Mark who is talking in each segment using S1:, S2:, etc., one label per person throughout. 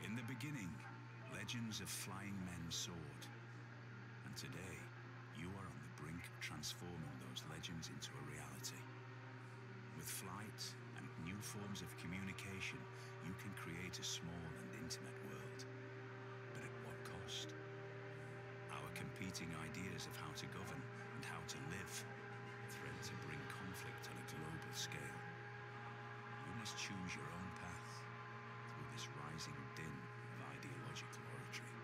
S1: In the beginning, legends of flying men soared. And today, you are on the brink of transforming those legends into a reality. With flight and new forms of communication, you can create a small and intimate world. But at what cost? Our competing ideas of how to govern and how to live threaten to bring conflict on a global scale. You must choose your own path through this rising din of ideological oratory.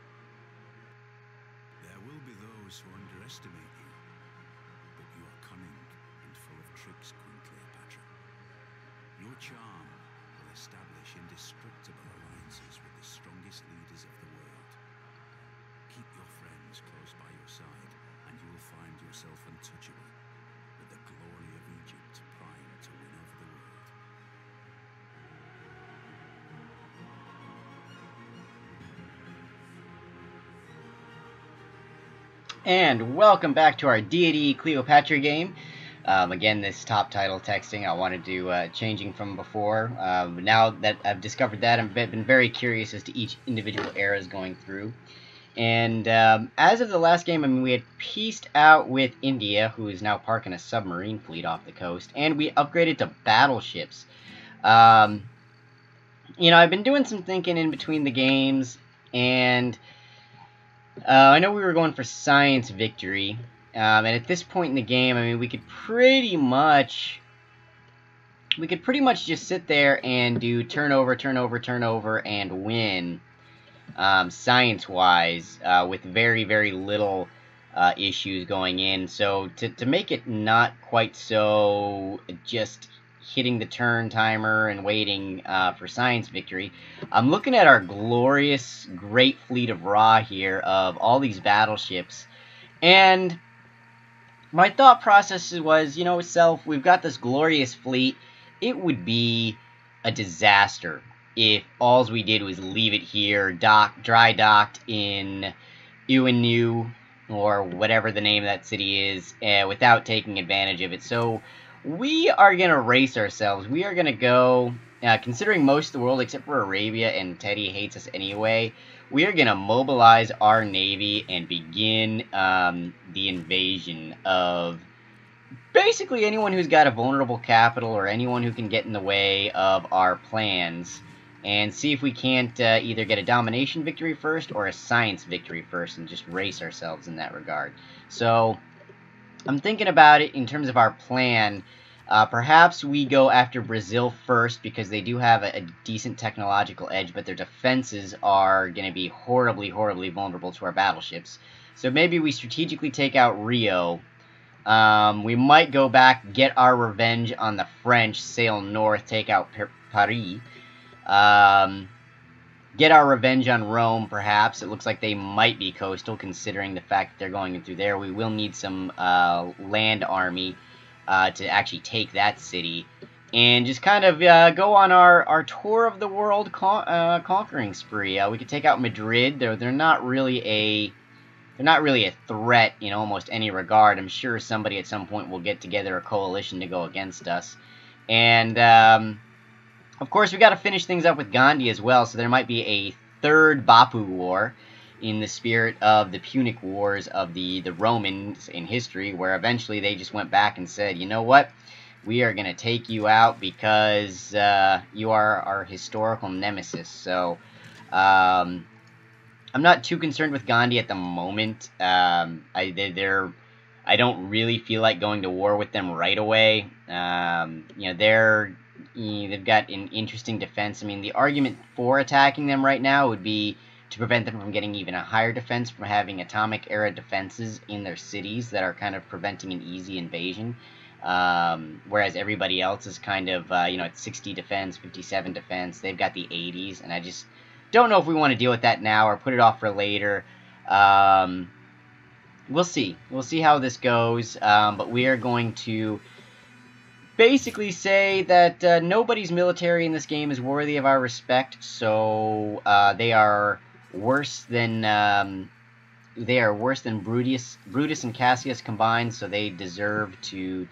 S1: There will be those who underestimate you, but you are cunning and full of tricks, Queen Cleopatra. Your charm will establish indestructible alliances with the strongest leaders of the world. Keep your friends close by your side, and you will find yourself untouchable, with the glory of Egypt primed to win over the world.
S2: And welcome back to our Deity Cleopatra game. Again, this top title texting I wanted to changing from before. Now that I've discovered that, I've been very curious as to each individual era is going through. And as of the last game, I mean, we had pieced out with India, who is now parking a submarine fleet off the coast, and we upgraded to battleships. You know, I've been doing some thinking in between the games, and I know we were going for science victory, and at this point in the game, I mean, we could pretty much just sit there and do turnover, and win, science-wise, with very, very little issues going in. So to make it not quite so just hitting the turn timer and waiting for science victory, I'm looking at our glorious great fleet of Ra here of all these battleships, and my thought process was, you know, self, we've got this glorious fleet. It would be a disaster if all we did was leave it here, dry docked in IWNW, or whatever the name of that city is, without taking advantage of it. So we are going to race ourselves. We are going to go, considering most of the world, except for Arabia, and Teddy hates us anyway, we are going to mobilize our navy and begin the invasion of basically anyone who's got a vulnerable capital or anyone who can get in the way of our plans, and see if we can't either get a domination victory first or a science victory first, and just race ourselves in that regard. So I'm thinking about it in terms of our plan. Perhaps we go after Brazil first, because they do have a decent technological edge, but their defenses are going to be horribly, horribly vulnerable to our battleships. So maybe we strategically take out Rio. We might go back, get our revenge on the French, sail north, take out Paris. Get our revenge on Rome, perhaps. It looks like they might be coastal, considering the fact that they're going in through there. We will need some land army to actually take that city, and just kind of go on our tour of the world conquering spree. We could take out Madrid. They're not really a threat in almost any regard. I'm sure somebody at some point will get together a coalition to go against us, and of course, we got to finish things up with Gandhi as well, so there might be a third Bapu War in the spirit of the Punic Wars of the Romans in history, where eventually they just went back and said, you know what, we are going to take you out because you are our historical nemesis. So I'm not too concerned with Gandhi at the moment. I don't really feel like going to war with them right away. You know, they've got an interesting defense. I mean, the argument for attacking them right now would be to prevent them from getting even a higher defense, from having atomic-era defenses in their cities that are kind of preventing an easy invasion, whereas everybody else is kind of, you know, at 60 defense, 57 defense. They've got the 80s, and I just don't know if we want to deal with that now or put it off for later. We'll see. We'll see how this goes, but we are going to basically say that nobody's military in this game is worthy of our respect, so they are worse than Brutus and Cassius combined, so they deserve to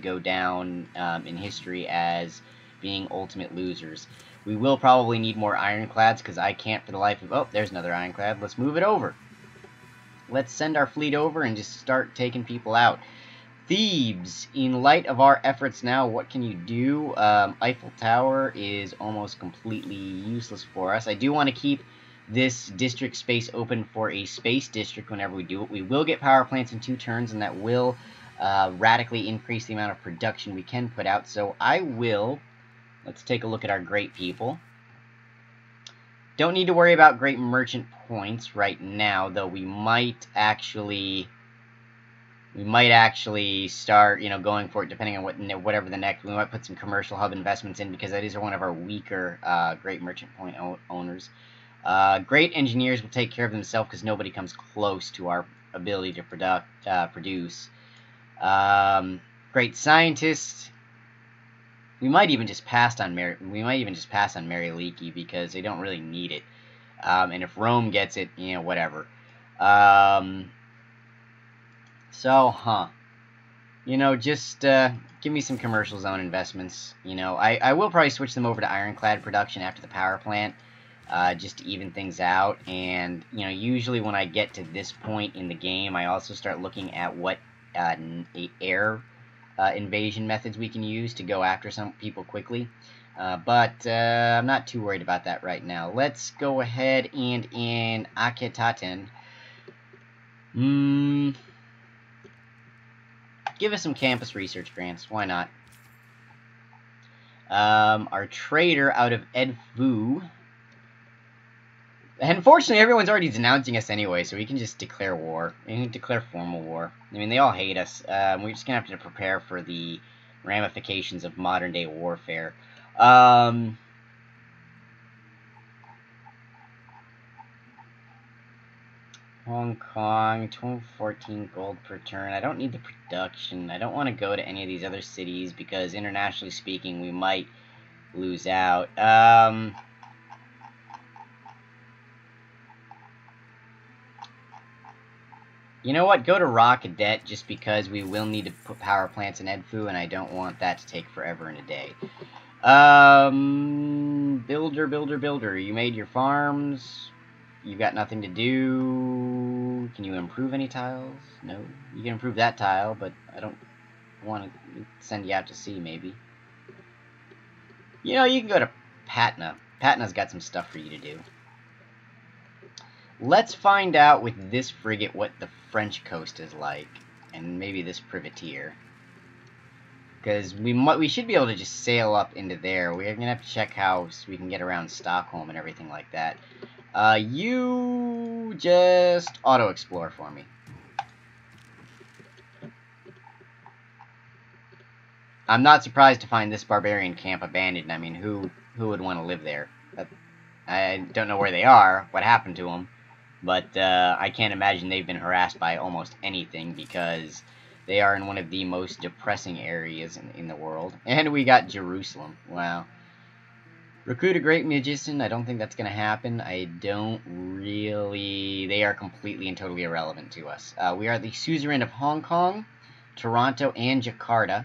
S2: go down in history as being ultimate losers. We will probably need more ironclads, because I can't for the life of... Oh, there's another ironclad. Let's move it over. Let's send our fleet over and just start taking people out. Thebes, in light of our efforts now, what can you do? Eiffel Tower is almost completely useless for us. I do want to keep this district space open for a space district whenever we do it. We will get power plants in 2 turns, and that will radically increase the amount of production we can put out. So I will... Let's take a look at our great people. Don't need to worry about great merchant points right now, though we might actually start, going for it, depending on whatever the next. We might put some commercial hub investments in, because that is one of our weaker great merchant point owners. Great engineers will take care of themselves, because nobody comes close to our ability to produce. Great scientists. We might even just pass on Mary Leakey, because they don't really need it. And if Rome gets it, whatever. Just give me some commercial zone investments. I will probably switch them over to ironclad production after the power plant, just to even things out. And, usually when I get to this point in the game, I also start looking at what air invasion methods we can use to go after some people quickly. But I'm not too worried about that right now. Let's go ahead and in Akhetaten, give us some campus research grants. Why not? Our trader out of Edfu. Unfortunately, everyone's already denouncing us anyway, so we can just declare war. We can declare formal war. I mean, they all hate us. We're just going to have to prepare for the ramifications of modern-day warfare. Hong Kong, 1214 gold per turn. I don't need the production. I don't want to go to any of these other cities, because internationally speaking, we might lose out. You know what? Go to Raw Cadet, just because we will need to put power plants in Edfu, and I don't want that to take forever and a day. Builder. You made your farms. You've got nothing to do. Can you improve any tiles? No. You can improve that tile, but I don't want to send you out to sea, maybe. You can go to Patna. Patna's got some stuff for you to do. Let's find out with this frigate what the French coast is like, and maybe this privateer. Because we should be able to just sail up into there. We're going to have to check how we can get around Stockholm and everything like that. You just auto-explore for me. I'm not surprised to find this barbarian camp abandoned. I mean, who would want to live there? I don't know where they are, what happened to them, but I can't imagine they've been harassed by almost anything, because they are in one of the most depressing areas in the world. And we got Jerusalem. Wow. Recruit a great magician. I don't think that's going to happen. They are completely and totally irrelevant to us. We are the suzerain of Hong Kong, Toronto, and Jakarta.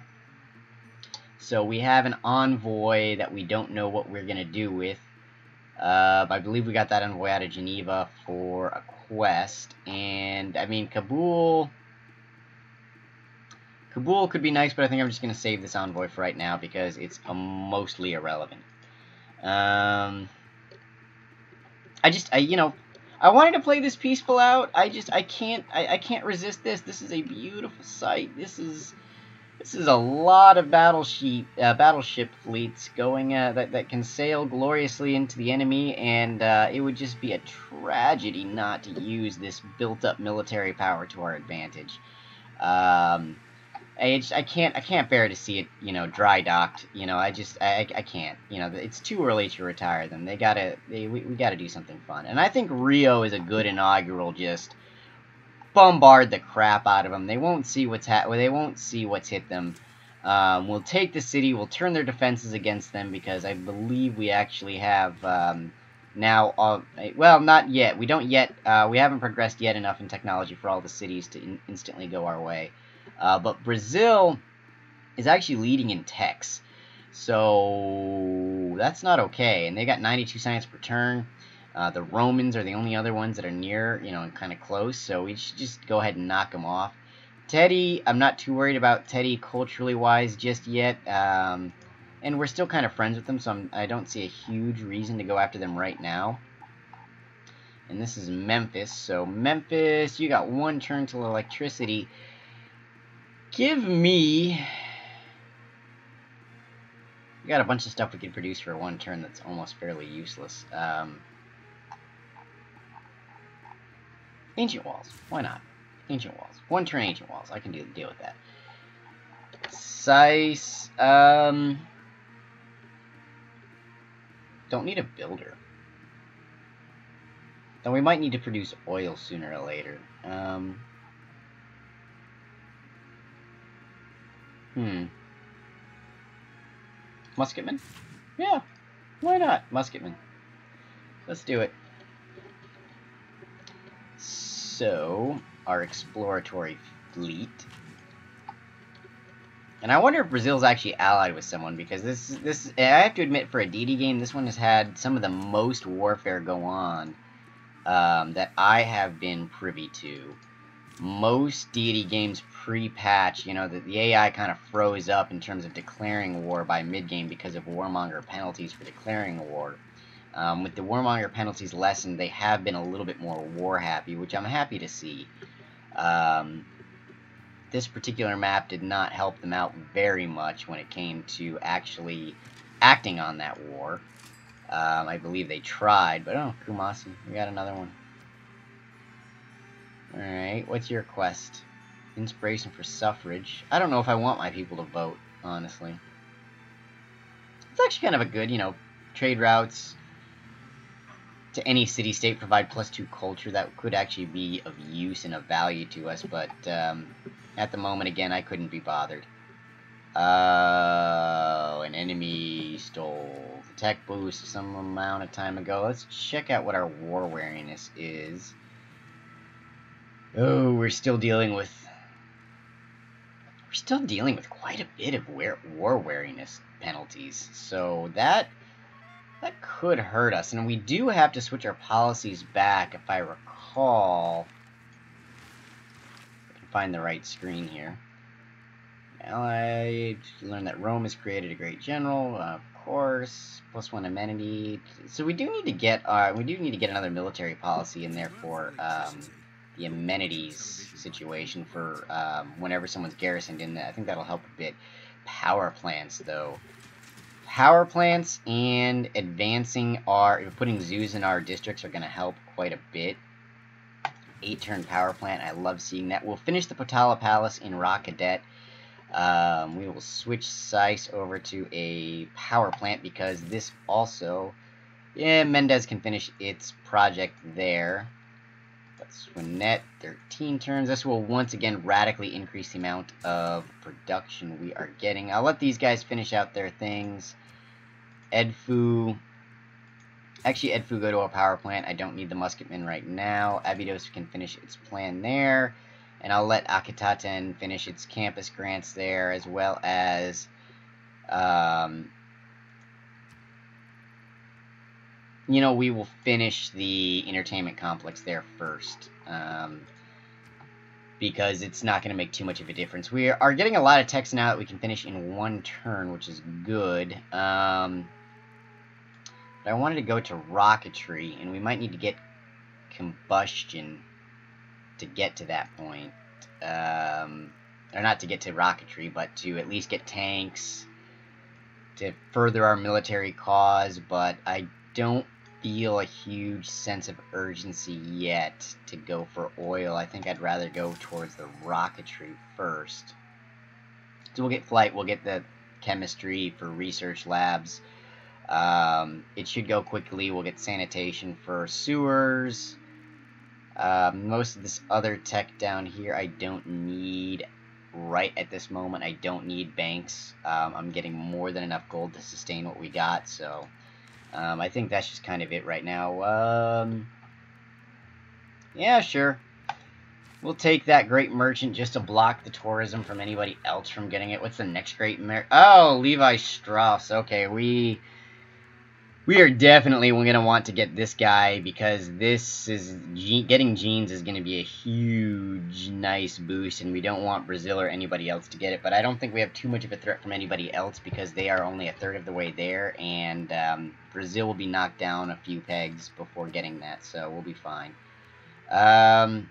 S2: So we have an envoy that we don't know what we're going to do with. I believe we got that envoy out of Geneva for a quest. And, I mean, Kabul could be nice, but I think I'm just going to save this envoy for right now, because it's mostly irrelevant. I wanted to play this peaceful out. I can't resist this. This is a beautiful sight. This is a lot of battleship fleets going that can sail gloriously into the enemy, and it would just be a tragedy not to use this built-up military power to our advantage. I can't bear to see it, dry docked. I can't. It's too early to retire them. We gotta do something fun. And I think Rio is a good inaugural. Just bombard the crap out of them. They won't see what's hit them. We'll take the city. We'll turn their defenses against them, because I believe we actually have now. Well, not yet. We don't yet. We haven't progressed yet enough in technology for all the cities to instantly go our way. But Brazil is actually leading in techs. So that's not okay. And they got 92 science per turn. The Romans are the only other ones that are near, you know, and kind of close. So we should just go ahead and knock them off. Teddy, I'm not too worried about Teddy culturally wise just yet. And we're still kind of friends with them, so I don't see a huge reason to go after them right now. And this is Memphis. So Memphis, you got 1 turn till electricity. Give me... We got a bunch of stuff we could produce for 1 turn that's almost fairly useless. Ancient Walls. Why not? Ancient Walls. 1 turn Ancient Walls. I can deal with that. Size. Don't need a builder. Then we might need to produce oil sooner or later. Musketman? Yeah. Why not? Musketman. Let's do it. So, our exploratory fleet. And I wonder if Brazil's actually allied with someone, because this I have to admit, for a Deity game, this one has had some of the most warfare go on that I have been privy to. Most Deity games pre-patch, you know, the AI kind of froze up in terms of declaring war by mid-game because of warmonger penalties for declaring a war. With the warmonger penalties lessened, they have been a little bit more war-happy, which I'm happy to see. This particular map did not help them out very much when it came to actually acting on that war. I believe they tried, but oh, Kumasi, we got another one. Alright, what's your quest? Inspiration for suffrage. I don't know if I want my people to vote, honestly. It's actually kind of a good, you know, trade routes to any city-state provide +2 culture. That could actually be of use and of value to us, but at the moment, again, I couldn't be bothered. An enemy stole the tech boost some amount of time ago. Let's check out what our war wariness is. Oh, we're still dealing with quite a bit of war wariness penalties. So that could hurt us. And we do have to switch our policies back, if I recall. I can find the right screen here. Allied, learn that Rome has created a great general, of course, +1 amenity. So we do need to get another military policy in there for the amenities situation for whenever someone's garrisoned in there. I think that'll help a bit. Power plants, though. Power plants and putting zoos in our districts are going to help quite a bit. 8-turn power plant. I love seeing that. We'll finish the Potala Palace in Rock Cadet. We will switch Sice over to a power plant because this also... Yeah, Mendez can finish its project there. That's Swinet, 13 turns. This will once again radically increase the amount of production we are getting. I'll let these guys finish out their things. Edfu. Actually, Edfu go to a power plant. I don't need the musketmen right now. Abydos can finish its plan there. And I'll let Akitaten finish its campus grants there, as well as... you know, we will finish the entertainment complex there first. Because it's not going to make too much of a difference. We are getting a lot of text now that we can finish in 1 turn, which is good. But I wanted to go to rocketry, and we might need to get combustion to get to that point. Or not to get to rocketry, but to at least get tanks to further our military cause. But I don't feel a huge sense of urgency yet to go for oil. I think I'd rather go towards the rocketry first. So we'll get flight, we'll get the chemistry for research labs. It should go quickly. We'll get sanitation for sewers. Most of this other tech down here I don't need right at this moment. I don't need banks. I'm getting more than enough gold to sustain what we got, so I think that's just kind of it right now. Yeah, sure. We'll take that great merchant just to block the tourism from anybody else from getting it. What's the next great Oh, Levi Strauss. Okay, we are definitely going to want to get this guy because this is getting genes is going to be a huge, nice boost, and we don't want Brazil or anybody else to get it. But I don't think we have too much of a threat from anybody else because they are only a third of the way there, and Brazil will be knocked down a few pegs before getting that, so we'll be fine. Of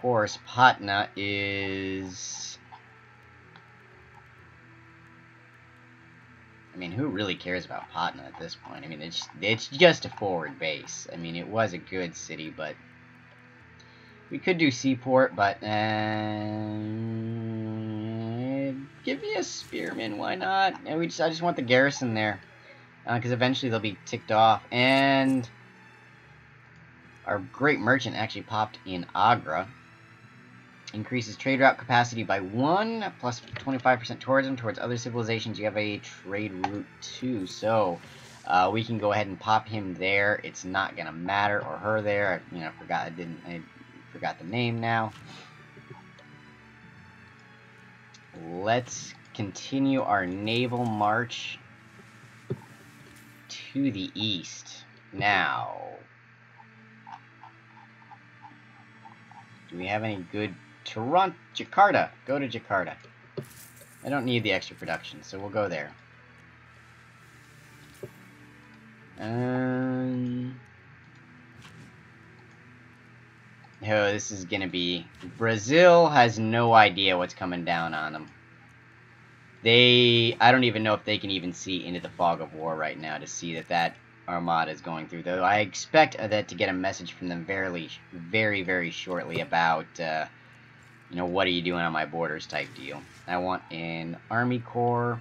S2: course, Patna is... I mean, who really cares about Patna at this point? I mean, it's just a forward base. I mean, it was a good city, but we could do Seaport, but give me a spearman, why not? And I just want the garrison there, because eventually they'll be ticked off. And our great merchant actually popped in Agra. Increases trade route capacity by 1, plus 25% tourism towards other civilizations. You have a trade route too, so we can go ahead and pop him there. It's not gonna matter, or her there. I forgot the name now. Let's continue our naval march to the east. Now, do we have any good... Toronto, Jakarta. Go to Jakarta. I don't need the extra production, so we'll go there. Oh, this is gonna be... Brazil has no idea what's coming down on them. I don't even know if they can even see into the fog of war right now to see that armada is going through. Though I expect that to get a message from them very, very shortly about... you know, what are you doing on my borders type deal. I want an Army Corps.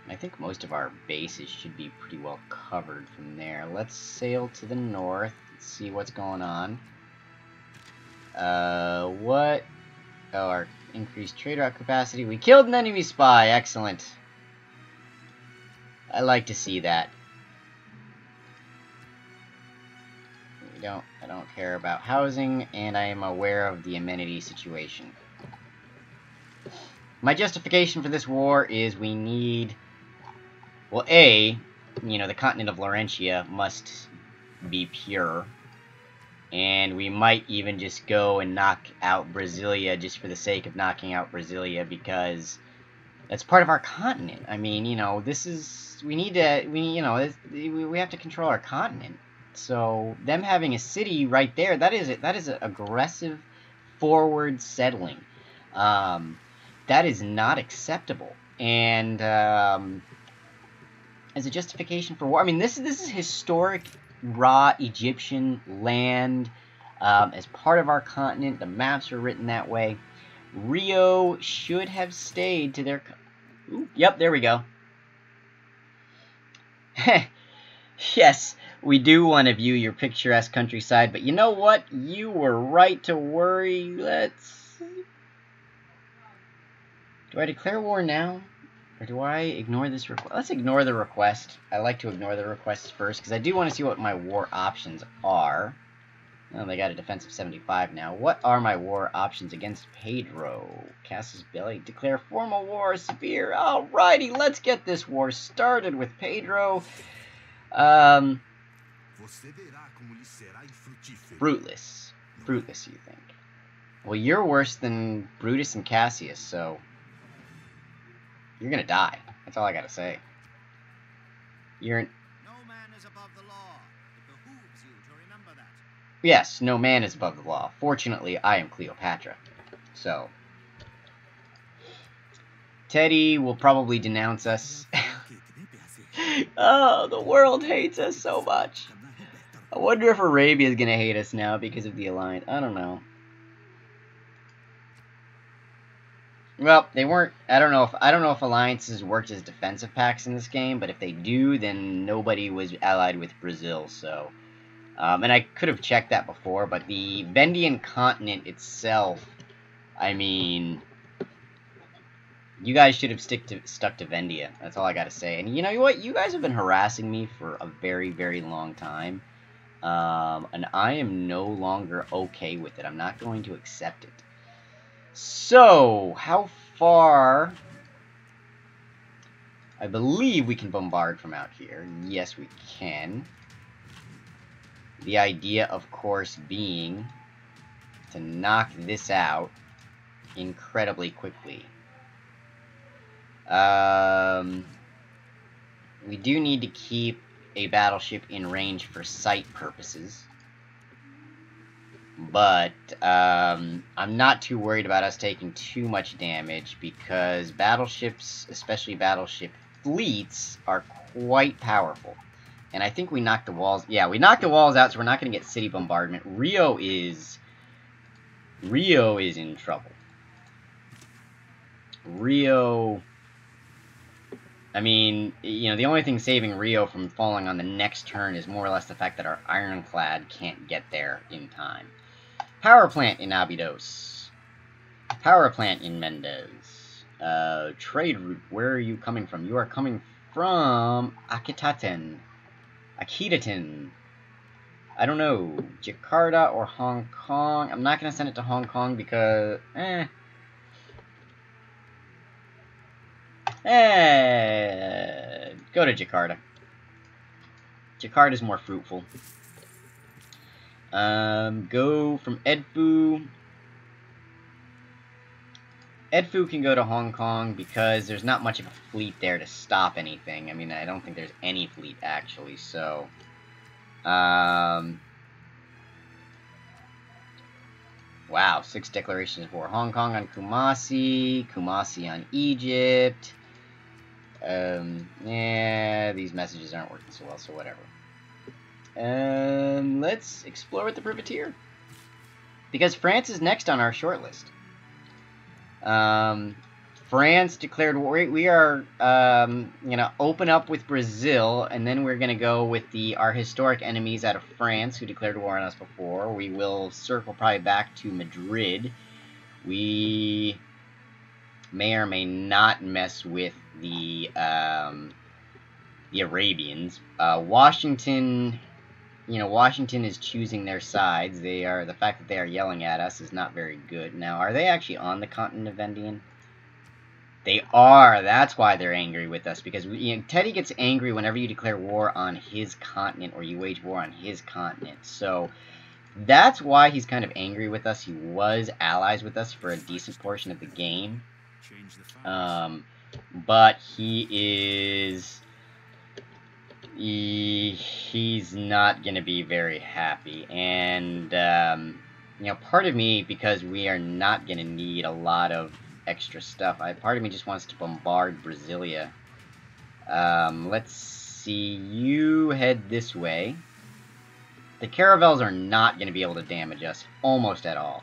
S2: I think most of our bases should be pretty well covered from there. Let's sail to the north. Let's see what's going on. What? Oh, our increased trade route capacity. We killed an enemy spy. Excellent. I like to see that. I don't care about housing, and I am aware of the amenity situation. My justification for this war is we need... Well, A, you know, the continent of Laurentia must be pure. And we might even just go and knock out Brasilia just for the sake of knocking out Brasilia, because that's part of our continent. I mean, you know, this is... We have to control our continent. So them having a city right there, that is an aggressive forward settling. That is not acceptable. And as a justification for war, I mean, this is historic raw Egyptian land as part of our continent. The maps are written that way. Rio should have stayed to their... Ooh, yep, there we go. Yes, we do want to view your picturesque countryside, but you know what? You were right to worry. Let's... Do I declare war now? Or do I ignore this request? Let's ignore the request. I like to ignore the requests first, because I do want to see what my war options are. Oh, they got a defense of 75 now. What are my war options against Pedro? Casus Belli. Declare formal war. Severe. Alrighty, let's get this war started with Pedro. Fruitless. Fruitless, you think? Well, you're worse than Brutus and Cassius, so... You're gonna die. That's all I gotta say. No man is above the law. It behooves you to remember that. Yes, no man is above the law. Fortunately, I am Cleopatra. So... Teddy will probably denounce us. Oh, the world hates us so much. I wonder if Arabia is gonna hate us now because of the alliance. I don't know. Well, they weren't. I don't know if alliances worked as defensive pacts in this game, but if they do, then nobody was allied with Brazil. So, and I could have checked that before, but the Vendian continent itself, I mean, you guys should have stuck to Vendia. That's all I gotta say. And you know what? You guys have been harassing me for a very, very long time. And I am no longer okay with it. I'm not going to accept it. So, how far... I believe we can bombard from out here. Yes, we can. The idea, of course, being to knock this out incredibly quickly. We do need to keep a battleship in range for sight purposes. But I'm not too worried about us taking too much damage because battleships, especially battleship fleets, are quite powerful. And I think we knocked the walls... Yeah, we knocked the walls out, so we're not going to get city bombardment. Rio is in trouble. Rio... I mean, you know, the only thing saving Rio from falling on the next turn is more or less the fact that our ironclad can't get there in time. Power plant in Abydos. Power plant in Mendez. Trade route, where are you coming from? You are coming from Akitaten. I don't know. Jakarta or Hong Kong. I'm not going to send it to Hong Kong because... Go to Jakarta. Jakarta's more fruitful. Go from Edfu. Edfu can go to Hong Kong because there's not much of a fleet there to stop anything. I mean, I don't think there's any fleet, actually, so... Wow, 6 declarations of war. Hong Kong on Kumasi, Kumasi on Egypt. Yeah, these messages aren't working so well, so whatever. Let's explore with the privateer. Because France is next on our short list. France declared war. We are gonna open up with Brazil, and then we're gonna go with our historic enemies out of France who declared war on us before. We will circle probably back to Madrid. We may or may not mess with the Arabians. Washington. You know, Washington is choosing their sides. The fact that they are yelling at us is not very good. Now, are they actually on the continent of Vendian? They are. That's why they're angry with us, because Teddy gets angry whenever you declare war on his continent or you wage war on his continent. So that's why he's kind of angry with us. He was allies with us for a decent portion of the game. But he's not going to be very happy. And, you know, part of me, because we are not going to need a lot of extra stuff, part of me just wants to bombard Brasilia. Let's see, you head this way. The caravels are not going to be able to damage us, almost at all.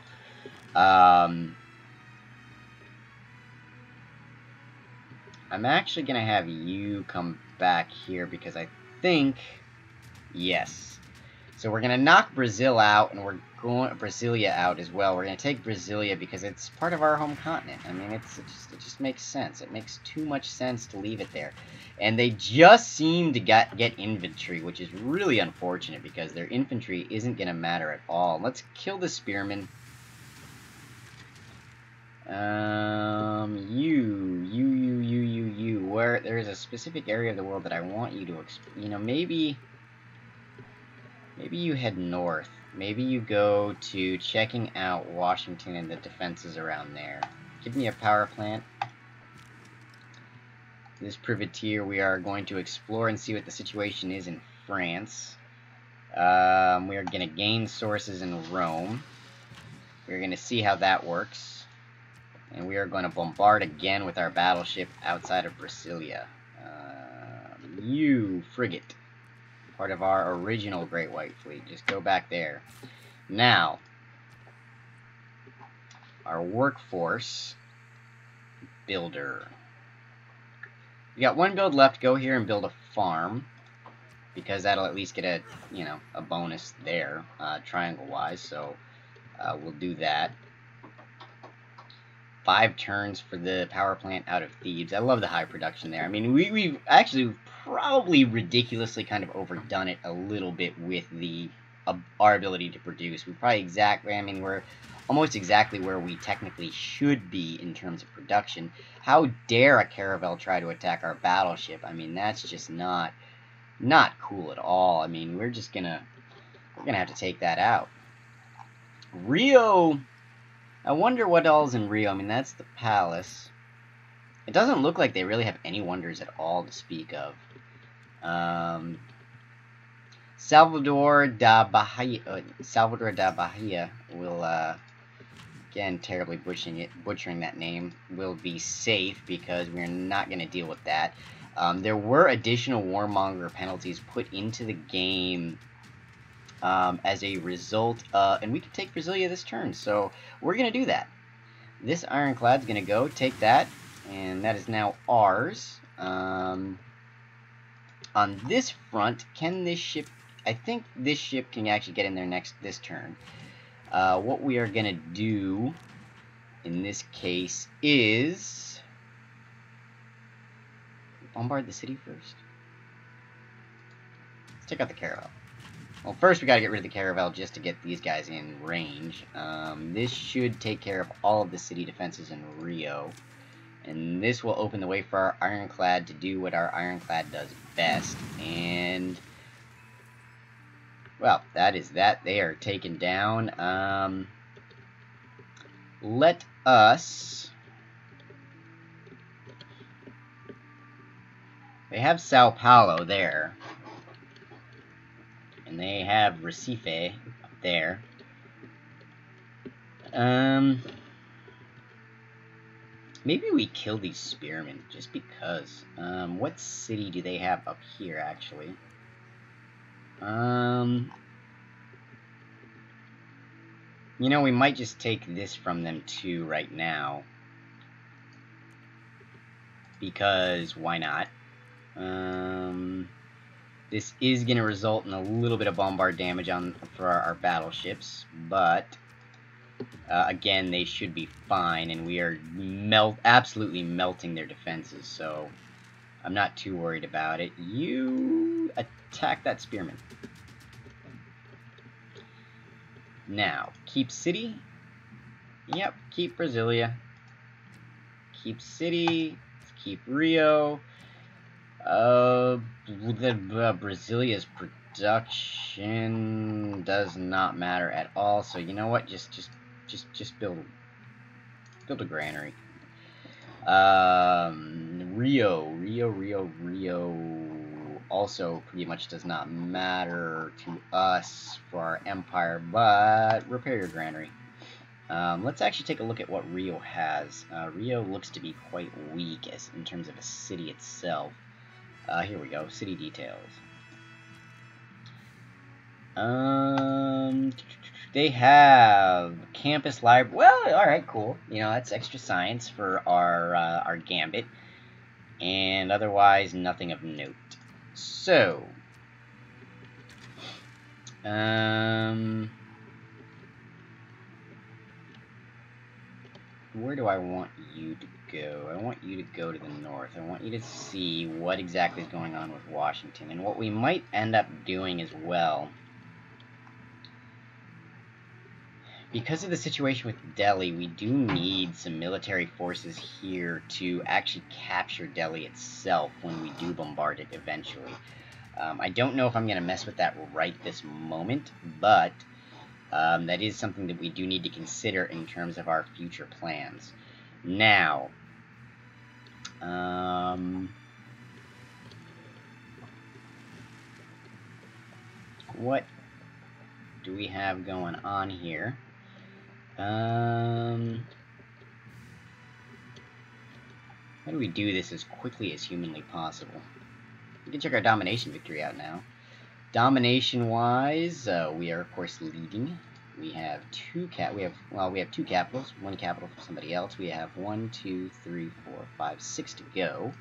S2: I'm actually going to have you come back here because I think... Yes. So we're going to knock Brazil out, and we're going Brasilia out as well. We're going to take Brasilia because it's part of our home continent. I mean, it just makes sense. It makes too much sense to leave it there. And they just seem to get infantry, which is really unfortunate because their infantry isn't going to matter at all. Let's kill the spearmen. You. Where there is a specific area of the world that I want you to, you know, maybe you head north. Maybe you go to checking out Washington and the defenses around there. Give me a power plant. This privateer, we are going to explore and see what the situation is in France. We are going to gain sources in Rome. We're going to see how that works. And we are going to bombard again with our battleship outside of Brasilia. You frigate. Part of our original Great White Fleet. Just go back there. Now, our workforce builder. We got one build left. Go here and build a farm. Because that'll at least get a, you know, a bonus there, triangle-wise. So, we'll do that. 5 turns for the power plant out of Thebes. I love the high production there. I mean, we've actually probably ridiculously kind of overdone it a little bit with the our ability to produce. We're probably exactly, I mean, we're almost exactly where we technically should be in terms of production. How dare a caravel try to attack our battleship? I mean, that's just not cool at all. I mean, we're gonna have to take that out. Rio, I wonder what all's in Rio. I mean, that's the palace. It doesn't look like they really have any wonders at all to speak of. Salvador da Bahia will, again, terribly butchering that name, will be safe because we're not going to deal with that. There were additional warmonger penalties put into the game as a result, and we can take Brasilia this turn, so we're going to do that. This ironclad's going to go take that, and that is now ours. On this front, can this ship... I think this ship can actually get in there this turn. What we are going to do in this case is bombard the city first. Let's take out the caravel. Well, first we got to get rid of the caravel just to get these guys in range. This should take care of all of the city defenses in Rio. And this will open the way for our ironclad to do what our ironclad does best. And, well, that is that. They are taken down. Let us... They have Sao Paulo there. And they have Recife up there. Maybe we kill these spearmen, just because. What city do they have up here, actually? You know, we might just take this from them, too, right now. Because, why not? This is going to result in a little bit of bombard damage for our battleships, but... again, they should be fine, and we are absolutely melting their defenses, so I'm not too worried about it. You attack that spearman. Now, keep city. Yep, keep Brasilia. Keep city. Keep Rio. Brasilia's production does not matter at all, so you know what? Just build a granary. Rio also pretty much does not matter to us for our empire, but repair your granary. Let's actually take a look at what Rio has. Rio looks to be quite weak in terms of a city itself. Here we go, city details. They have campus library. Well, all right, cool. You know, that's extra science for our gambit, and otherwise nothing of note. So, where do I want you to go? I want you to go to the north. I want you to see what exactly is going on with Washington, and what we might end up doing as well. Because of the situation with Delhi, we do need some military forces here to actually capture Delhi itself when we do bombard it eventually. I don't know if I'm going to mess with that right this moment, but that is something that we do need to consider in terms of our future plans. Now, what do we have going on here? How do we do this as quickly as humanly possible? We can check our domination victory out now. Domination-wise, we are of course leading. We have two capitals. One capital for somebody else. We have 1, 2, 3, 4, 5, 6 to go.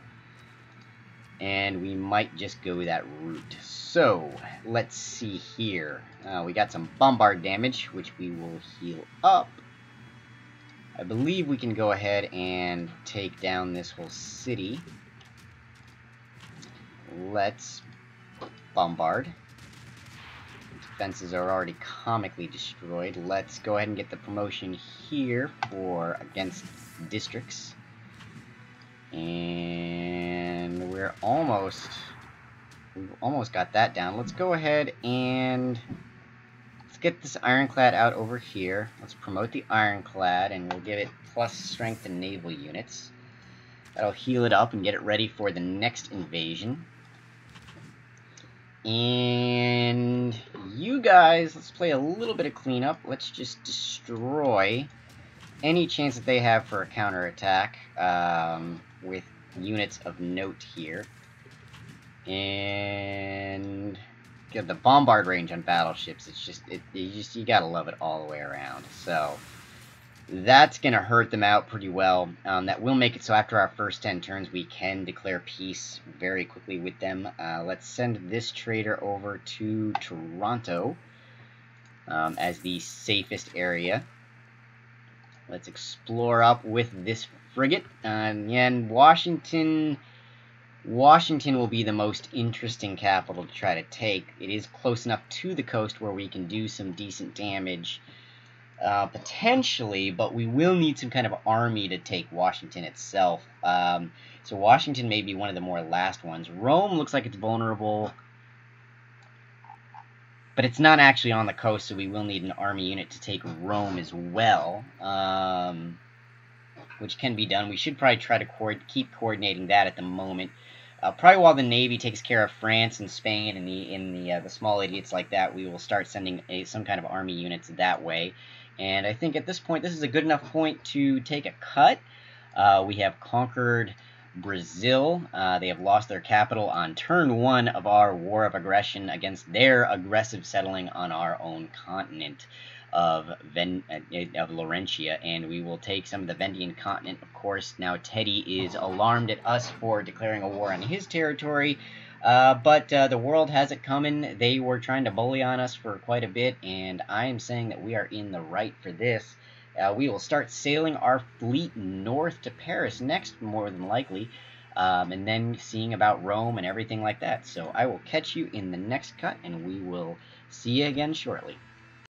S2: And we might just go that route. So, let's see here. We got some bombard damage, which we will heal up. I believe we can go ahead and take down this whole city. Let's bombard. defenses are already comically destroyed. Let's go ahead and get the promotion here for against districts. And we've almost got that down. Let's go ahead and let's get this ironclad out over here. Let's promote the ironclad, and we'll give it plus strength and naval units. That'll heal it up and get it ready for the next invasion. And you guys, let's play a little bit of cleanup. Let's just destroy any chance that they have for a counterattack with units of note here. And get the bombard range on battleships. It's just, you gotta love it all the way around. So that's gonna hurt them out pretty well. That will make it so after our first 10 turns we can declare peace very quickly with them. Let's send this trader over to Toronto as the safest area. Let's explore up with this frigate. And Washington will be the most interesting capital to try to take. It is close enough to the coast where we can do some decent damage, potentially, but we will need some kind of army to take Washington itself. So Washington may be one of the more last ones. Rome looks like it's vulnerable, but it's not actually on the coast, so we will need an army unit to take Rome as well, which can be done. We should probably try to keep coordinating that at the moment. Probably while the Navy takes care of France and Spain and the small idiots like that, we will start sending some kind of army units that way. And I think at this point, this is a good enough point to take a cut. We have conquered Brazil. They have lost their capital on turn 1 of our war of aggression against their aggressive settling on our own continent of Laurentia, and we will take some of the Vendian continent. Of course, now Teddy is alarmed at us for declaring a war on his territory, but the world has it coming. They were trying to bully on us for quite a bit, and I am saying that we are in the right for this. We will start sailing our fleet north to Paris next, more than likely, and then seeing about Rome and everything like that. So I will catch you in the next cut, and we will see you again shortly.